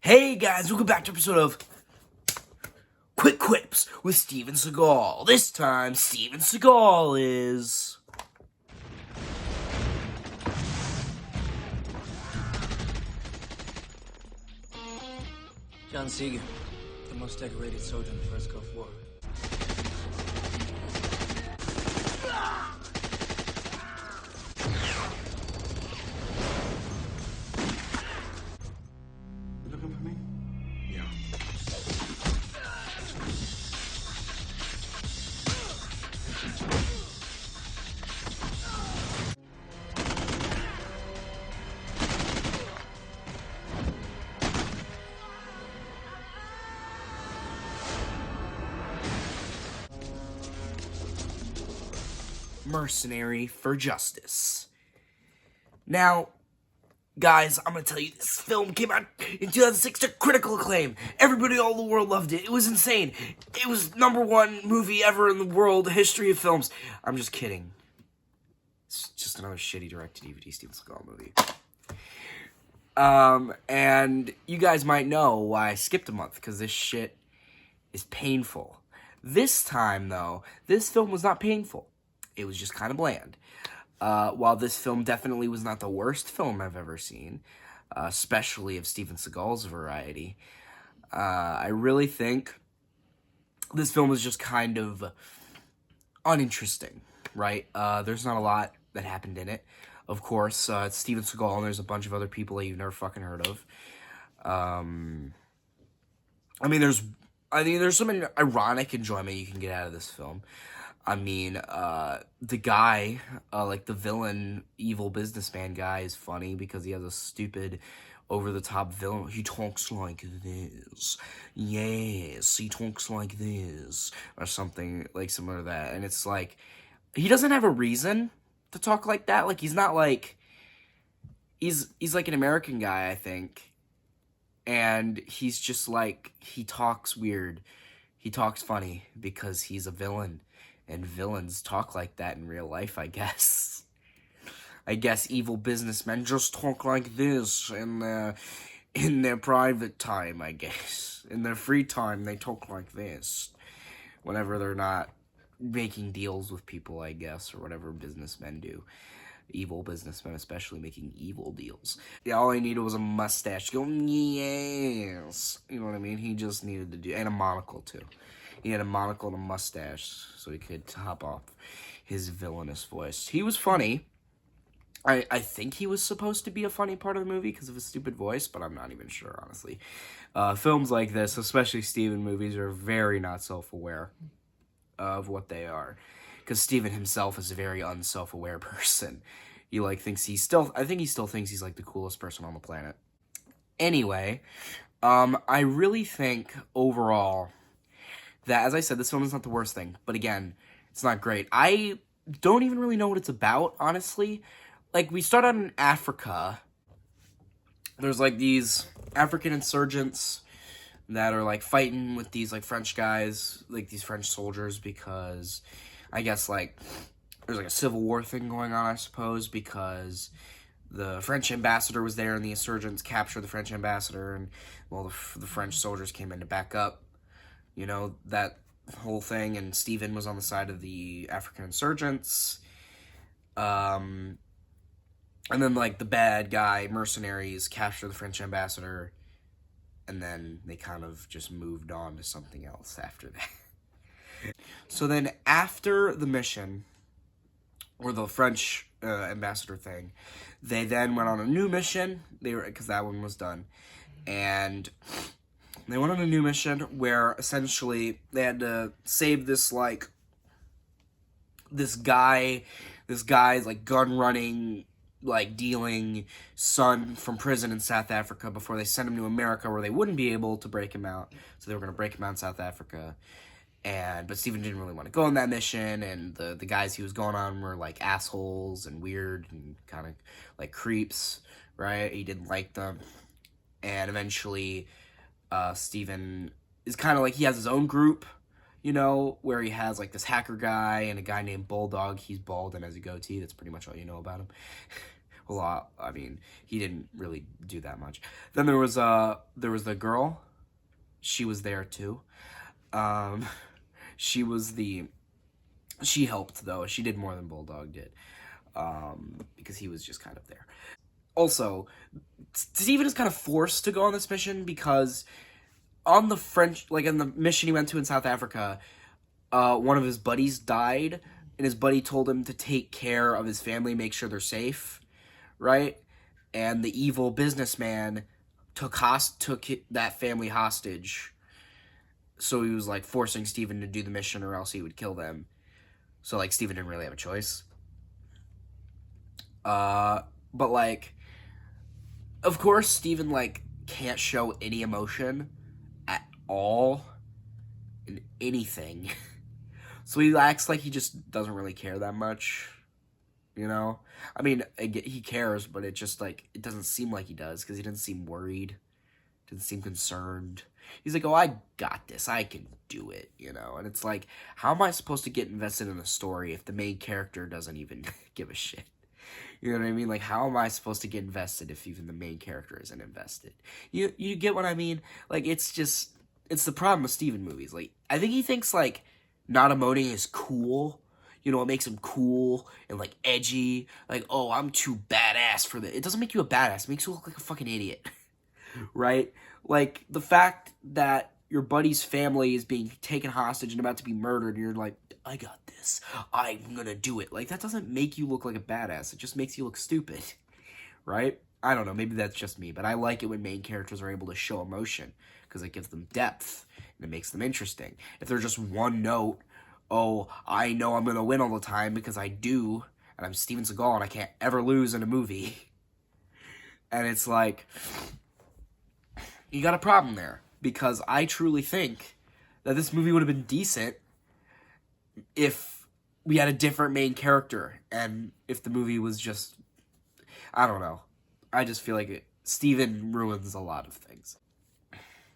Hey guys, welcome back to an episode of Quick Quips with Steven Seagal. This time, Steven Seagal is... John Seagal, the most decorated soldier in the First Gulf War. You looking for me? Yeah. Mercenary for Justice. Now, guys, I'm gonna tell you, this film came out in 2006 to critical acclaim. Everybody all over the world loved it. It was insane. It was #1 movie ever in the world history of films. I'm just kidding. It's just another shitty direct-to-DVD Steven Seagal movie. And you guys might know why I skipped a month, because this shit is painful. This time, though, this film was not painful. It was just kind of bland. While this film definitely was not the worst film I've ever seen, especially of Steven Seagal's variety, I really think this film is just kind of uninteresting, right? There's not a lot that happened in it. Of course, it's Steven Seagal, and there's a bunch of other people that you've never fucking heard of. I mean, there's some ironic enjoyment you can get out of this film. I mean, the guy, like the villain, evil businessman guy is funny because he has a stupid, over-the-top villain. He talks like this. Yes, he talks like this. Or something, like, similar to that. And it's like, he doesn't have a reason to talk like that. Like, he's not like, he's like an American guy, I think. And he's just like, he talks weird. He talks funny because he's a villain. And villains talk like that in real life, I guess. I guess evil businessmen just talk like this in their private time, I guess. In their free time, they talk like this. Whenever they're not making deals with people, I guess, or whatever businessmen do. Evil businessmen, especially, making evil deals. Yeah, all he needed was a mustache. Go, yes. You know what I mean? He just needed to do, and a monocle, too. He had a monocle and a mustache, so he could top off his villainous voice. He was funny. I think he was supposed to be a funny part of the movie because of his stupid voice, but I'm not even sure, honestly. Films like this, especially Steven movies, are very not self-aware of what they are. Because Steven himself is a very unself-aware person. He, like, thinks I think he still thinks he's, like, the coolest person on the planet. Anyway, I really think, overall, that, as I said, this film is not the worst thing. But again, it's not great. I don't even really know what it's about, honestly. Like, we start out in Africa. There's, like, these African insurgents that are, like, fighting with these, like, French guys, like, these French soldiers, because I guess, like, there's, like, a civil war thing going on, I suppose, because the French ambassador was there, and the insurgents captured the French ambassador, and, well, the French soldiers came in to back up, you know, that whole thing, and Steven was on the side of the African insurgents, and then, like, the bad guy, mercenaries, captured the French ambassador, and then they kind of just moved on to something else after that. So then, after the mission, or the French ambassador thing, they then went on a new mission, because that one was done, and they went on a new mission where, essentially, they had to save this guy's, like, gun-running, like, dealing son from prison in South Africa before they sent him to America, where they wouldn't be able to break him out. So they were going to break him out in South Africa. But Steven didn't really want to go on that mission, and the guys he was going on were, like, assholes and weird and kind of, like, creeps, right? He didn't like them. And eventually, Steven is kind of like, he has his own group, you know, where he has, like, this hacker guy and a guy named Bulldog. He's bald and has a goatee. That's pretty much all you know about him. a lot. I mean, he didn't really do that much. Then there was the girl. She was there too. Um, she was the she helped though. She did more than Bulldog did. Because he was just kind of there. Also, Steven is kind of forced to go on this mission because on the French, like in the mission he went to in South Africa, one of his buddies died, and his buddy told him to take care of his family, make sure they're safe, right? And the evil businessman took that family hostage, so he was like forcing Steven to do the mission, or else he would kill them. So like Steven didn't really have a choice. But like, of course, Steven like can't show any emotion at all in anything. So he acts like he just doesn't really care that much, you know? I mean, he cares, but it just, like, it doesn't seem like he does, because he doesn't seem worried, doesn't seem concerned. He's like, oh, I got this, I can do it, you know? And it's like, how am I supposed to get invested in a story if the main character doesn't even give a shit? You know what I mean? Like, how am I supposed to get invested if even the main character isn't invested? You get what I mean? Like, it's the problem with Steven movies. Like, I think he thinks, like, not emoting is cool. You know, it makes him cool and, like, edgy. Like, oh, I'm too badass for this. It doesn't make you a badass. It makes you look like a fucking idiot. Right? Like, the fact that your buddy's family is being taken hostage and about to be murdered, and you're like, I got this. I'm gonna do it. Like, that doesn't make you look like a badass. It just makes you look stupid. Right? I don't know. Maybe that's just me. But I like it when main characters are able to show emotion, because it gives them depth and it makes them interesting. If they're just one note, oh, I know I'm gonna win all the time because I do, and I'm Steven Seagal and I can't ever lose in a movie. And it's like, you got a problem there. Because I truly think that this movie would have been decent if we had a different main character, and if the movie was just, I don't know. I just feel like Steven ruins a lot of things.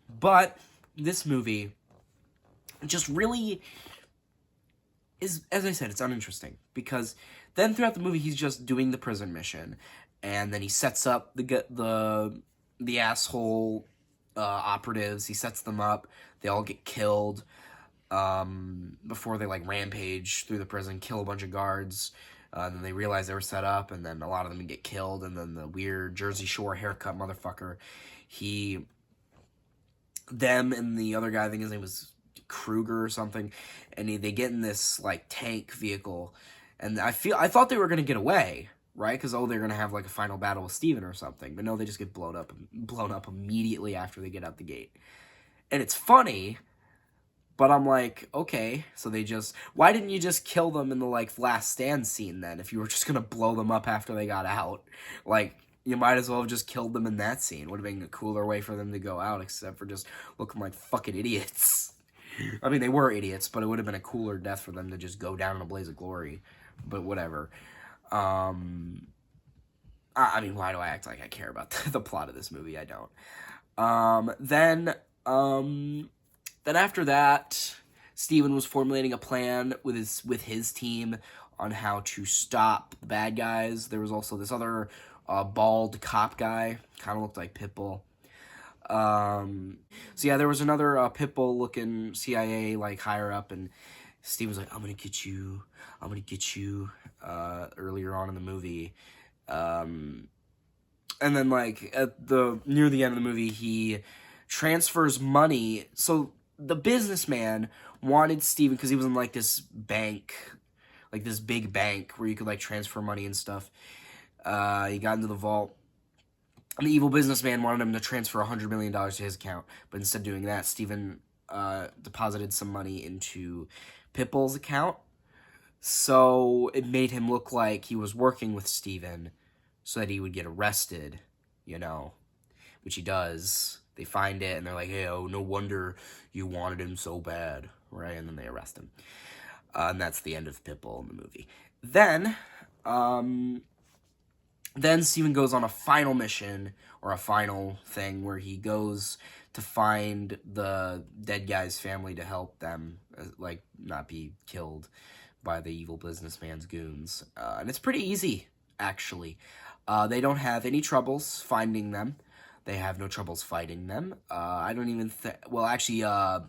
But this movie just really is, as I said, it's uninteresting, because then throughout the movie he's just doing the prison mission, and then he sets up the asshole operatives. He sets them up. They all get killed before they like rampage through the prison, kill a bunch of guards. Then they realize they were set up, and then a lot of them get killed. And then the weird Jersey Shore haircut motherfucker, them and the other guy, I think his name was Kruger or something, and they get in this like tank vehicle, and I thought they were gonna get away, right? Because they're gonna have like a final battle with Steven or something, but no, they just get blown up immediately after they get out the gate, and it's funny. But I'm like, okay, so why didn't you just kill them in the, like, last stand scene, then, if you were just gonna blow them up after they got out? Like, you might as well have just killed them in that scene. Would have been a cooler way for them to go out, except for just looking like fucking idiots. I mean, they were idiots, but it would have been a cooler death for them to just go down in a blaze of glory. But whatever. I mean, why do I act like I care about the plot of this movie? I don't. Then after that, Steven was formulating a plan with his team on how to stop the bad guys. There was also this other bald cop guy, kind of looked like Pitbull. So yeah, there was another Pitbull-looking CIA like higher up, and Steven's like, I'm gonna get you, earlier on in the movie. And then like near the end of the movie, he transfers money. So the businessman wanted Steven, because he was in like this bank, like this big bank where you could like transfer money and stuff. He got into the vault, and the evil businessman wanted him to transfer $100 million to his account. But instead of doing that, Steven deposited some money into Pitbull's account. So it made him look like he was working with Steven so that he would get arrested, you know, which he does. They find it, and they're like, hey, oh, no wonder you wanted him so bad, right? And then they arrest him. And that's the end of Pitbull in the movie. Then Steven goes on a final mission, or a final thing, where he goes to find the dead guy's family to help them, like, not be killed by the evil businessman's goons. And it's pretty easy, actually. They don't have any troubles finding them. They have no troubles fighting them. I don't even well, actually,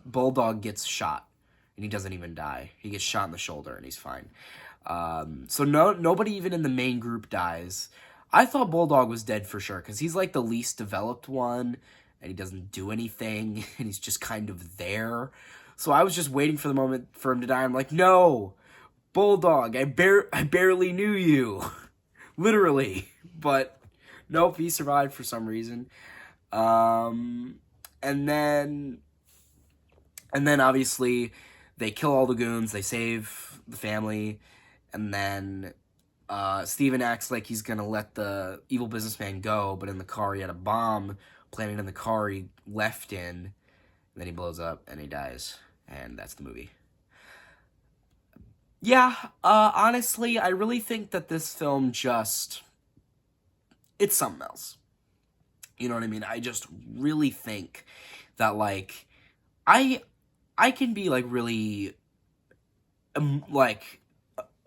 Bulldog gets shot, and he doesn't even die. He gets shot in the shoulder, and he's fine. So nobody even in the main group dies. I thought Bulldog was dead for sure, because he's, like, the least developed one, and he doesn't do anything, and he's just kind of there. So I was just waiting for the moment for him to die. I'm like, no, Bulldog, I barely knew you. Literally. But nope, he survived for some reason. And then obviously they kill all the goons, they save the family, and then Steven acts like he's gonna let the evil businessman go, but in the car he had a bomb planted in the car he left in, and then he blows up and he dies, and that's the movie. Yeah, honestly, I really think that this film it's something else. You know what I mean? I just really think that, like, I can be, like, really, like,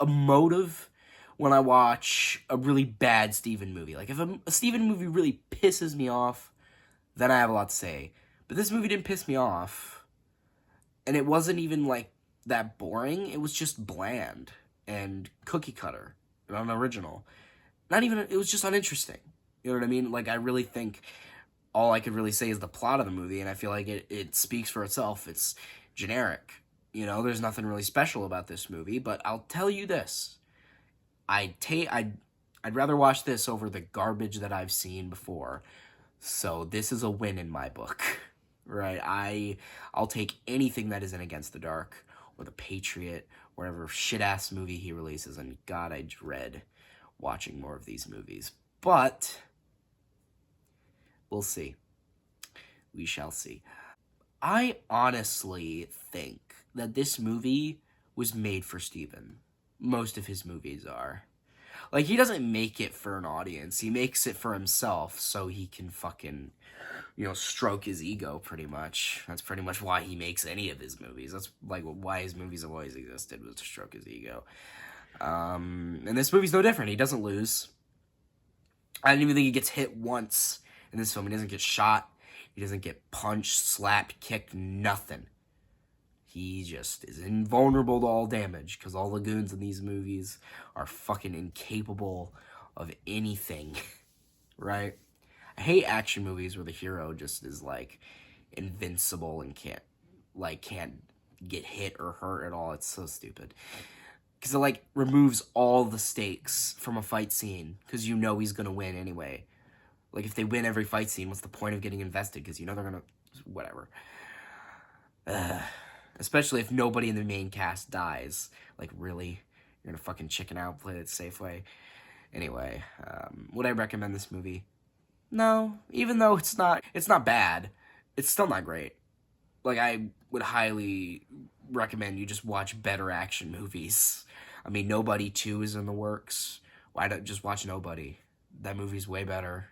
emotive when I watch a really bad Steven movie. Like, if a Steven movie really pisses me off, then I have a lot to say. But this movie didn't piss me off, and it wasn't even, like, that boring. It was just bland and cookie cutter and unoriginal. It was just uninteresting. You know what I mean? Like, I really think all I could really say is the plot of the movie, and I feel like it speaks for itself. It's generic. You know, there's nothing really special about this movie, but I'll tell you this. I'd rather watch this over the garbage that I've seen before. So this is a win in my book, right? I'll take anything that isn't Against the Dark or The Patriot, whatever shit-ass movie he releases, and God, I dread watching more of these movies. But we'll see. We shall see. I honestly think that this movie was made for Steven. Most of his movies are. Like, he doesn't make it for an audience. He makes it for himself so he can fucking, stroke his ego, pretty much. That's pretty much why he makes any of his movies. That's, like, why his movies have always existed, was to stroke his ego. And this movie's no different. He doesn't lose. I don't even think he gets hit once in this film. He doesn't get shot. He doesn't get punched, slapped, kicked, nothing. He just is invulnerable to all damage, because all the goons in these movies are fucking incapable of anything, right? I hate action movies where the hero just is, like, invincible and can't get hit or hurt at all. It's so stupid. Because it, like, removes all the stakes from a fight scene, because you know he's going to win anyway. Like, if they win every fight scene, what's the point of getting invested? Because you know they're going to... Whatever. Especially if nobody in the main cast dies. Like, really? You're gonna fucking chicken out, play it safe way? Anyway, would I recommend this movie? No. Even though it's not bad, it's still not great. Like, I would highly recommend you just watch better action movies. I mean, Nobody 2 is in the works. Why don't just watch Nobody? That movie's way better.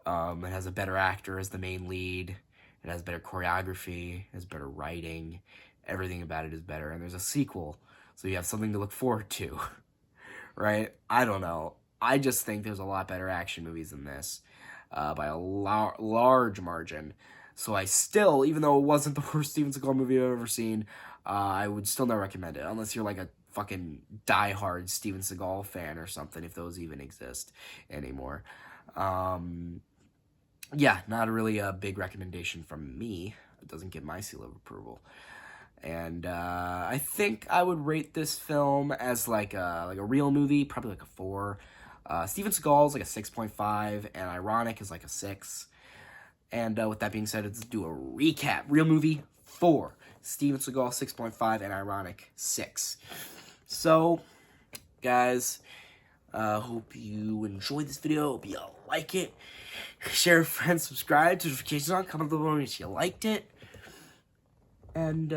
It has a better actor as the main lead. It has better choreography, it has better writing, everything about it is better, and there's a sequel, so you have something to look forward to, right? I don't know. I just think there's a lot better action movies than this, by a large margin. So I still, even though it wasn't the worst Steven Seagal movie I've ever seen, I would still not recommend it, unless you're like a fucking diehard Steven Seagal fan or something, if those even exist anymore. Yeah, not really a big recommendation from me. It doesn't get my seal of approval. And I think I would rate this film as like a real movie, probably like a 4. Steven Seagal is like a 6.5, and Ironic is like a 6. And with that being said, let's do a recap. Real movie, 4. Steven Seagal, 6.5, and Ironic, 6. So, guys, hope you enjoyed this video. Hope you like it. Share with friends, subscribe, notifications on, comment below if you liked it. And,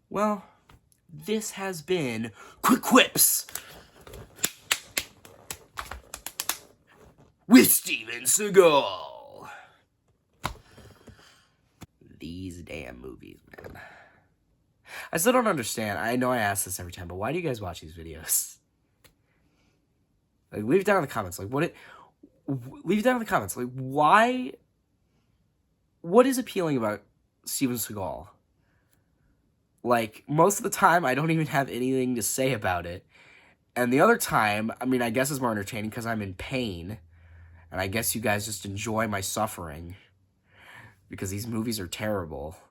well, this has been Quips with Steven Seagal. These damn movies, man. I still don't understand. I know I ask this every time, but why do you guys watch these videos? Like, leave it down in the comments. Like, leave it down in the comments. Like, why? What is appealing about Steven Seagal? Like, most of the time, I don't even have anything to say about it. And the other time, I mean, I guess it's more entertaining because I'm in pain. And I guess you guys just enjoy my suffering. Because these movies are terrible.